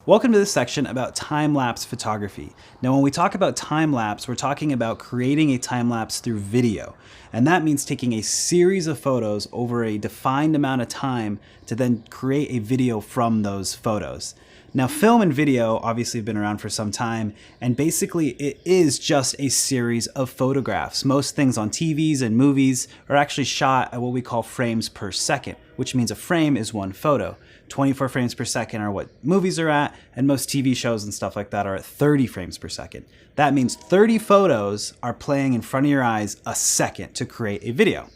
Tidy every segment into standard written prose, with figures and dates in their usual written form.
Welcome to this section about time-lapse photography. Now when we talk about time-lapse, we're talking about creating a time-lapse through video. And that means taking a series of photos over a defined amount of time to then create a video from those photos. Now film and video obviously have been around for some time, and basically it is just a series of photographs. Most things on TVs and movies are actually shot at what we call frames per second, which means a frame is one photo. 24 frames per second are what movies are at, and most TV shows and stuff like that are at 30 frames per second. That means 30 photos are playing in front of your eyes a second to create a video.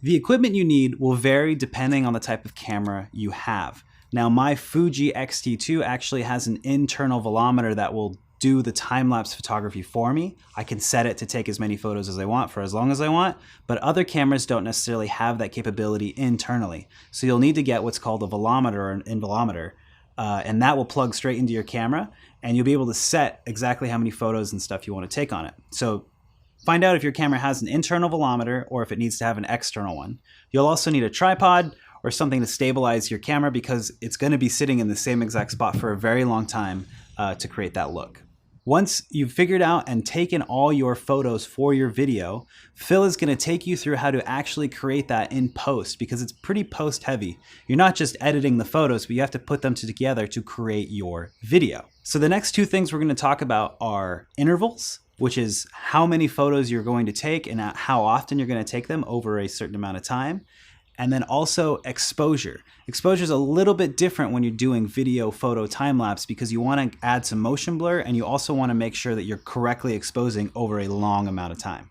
The equipment you need will vary depending on the type of camera you have. Now my Fuji X-T2 actually has an internal velometer that will do the time-lapse photography for me. I can set it to take as many photos as I want for as long as I want, but other cameras don't necessarily have that capability internally. So you'll need to get what's called a velometer or an invelometer, and that will plug straight into your camera, and you'll be able to set exactly how many photos and stuff you want to take on it. So find out if your camera has an internal velometer or if it needs to have an external one. You'll also need a tripod or something to stabilize your camera because it's going to be sitting in the same exact spot for a very long time to create that look. Once you've figured out and taken all your photos for your video, Phil is going to take you through how to actually create that in post because it's pretty post heavy. You're not just editing the photos, but you have to put them together to create your video. So the next two things we're going to talk about are intervals, which is how many photos you're going to take and how often you're going to take them over a certain amount of time. And then also exposure. Exposure is a little bit different when you're doing video photo time-lapse because you want to add some motion blur and you also want to make sure that you're correctly exposing over a long amount of time.